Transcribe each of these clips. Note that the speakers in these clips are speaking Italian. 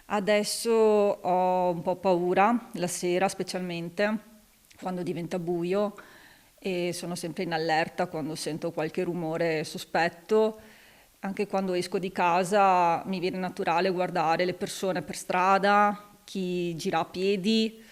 Adesso ho un po' paura, la sera specialmente, quando diventa buio e sono sempre in allerta quando sento qualche rumore sospetto. Anche quando esco di casa mi viene naturale guardare le persone per strada, chi gira a piedi,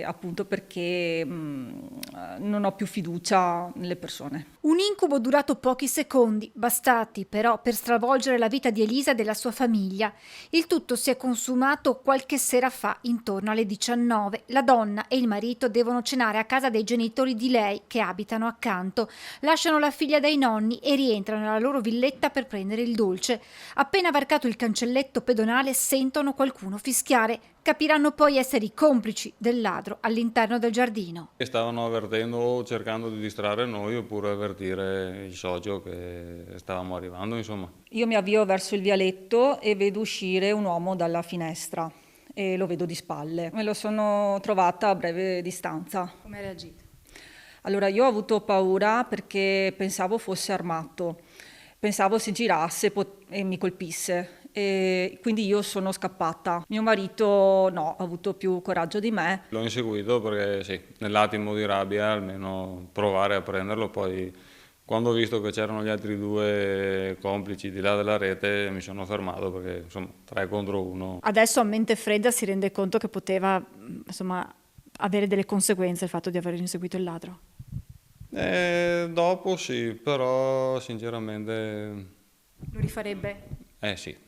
appunto perché non ho più fiducia nelle persone. Un incubo durato pochi secondi, bastati però per stravolgere la vita di Elisa e della sua famiglia. Il tutto si è consumato qualche sera fa, intorno alle 19. La donna e il marito devono cenare a casa dei genitori di lei, che abitano accanto. Lasciano la figlia dai nonni e rientrano nella loro villetta per prendere il dolce. Appena varcato il cancelletto pedonale sentono qualcuno fischiare. Capiranno poi essere i complici del ladro all'interno del giardino. Stavano avvertendo, cercando di distrarre noi oppure avvertire il socio che stavamo arrivando, insomma. Io mi avvio verso il vialetto e vedo uscire un uomo dalla finestra e lo vedo di spalle. Me lo sono trovata a breve distanza. Come ha reagito? Allora io ho avuto paura perché pensavo fosse armato, pensavo si girasse e mi colpisse. E quindi io sono scappata. Mio marito no, ha avuto più coraggio di me. L'ho inseguito perché sì, nell'attimo di rabbia almeno provare a prenderlo, poi quando ho visto che c'erano gli altri due complici di là della rete mi sono fermato perché insomma 3 contro 1. Adesso a mente fredda si rende conto che poteva, insomma, avere delle conseguenze il fatto di aver inseguito il ladro. Dopo sì, però sinceramente Lo rifarebbe? sì.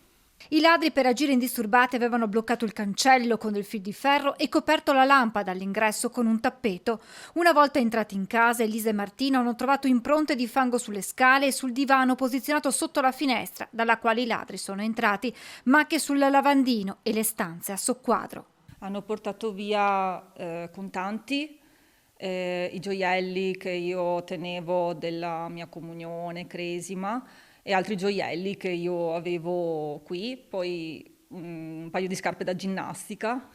I ladri, per agire indisturbati, avevano bloccato il cancello con del fil di ferro e coperto la lampada all'ingresso con un tappeto. Una volta entrati in casa, Elisa e Martino hanno trovato impronte di fango sulle scale e sul divano posizionato sotto la finestra, dalla quale i ladri sono entrati, macchie sul lavandino e le stanze a soqquadro. Hanno portato via contanti, i gioielli che io tenevo della mia comunione, cresima, e altri gioielli che io avevo qui, poi un paio di scarpe da ginnastica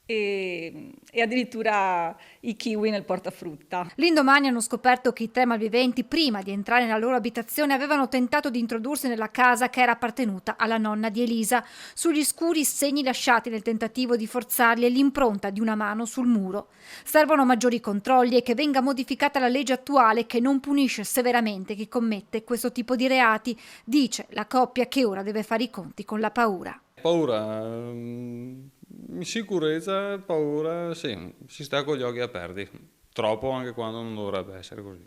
e addirittura i kiwi nel portafrutta. L'indomani hanno scoperto che i 3 malviventi, prima di entrare nella loro abitazione, avevano tentato di introdursi nella casa che era appartenuta alla nonna di Elisa. Sugli scuri segni lasciati nel tentativo di forzarli e l'impronta di una mano sul muro. Servono maggiori controlli e che venga modificata la legge attuale che non punisce severamente chi commette questo tipo di reati, dice la coppia che ora deve fare i conti con la paura. Paura, insicurezza, paura, sì, si sta con gli occhi aperti, troppo anche quando non dovrebbe essere così.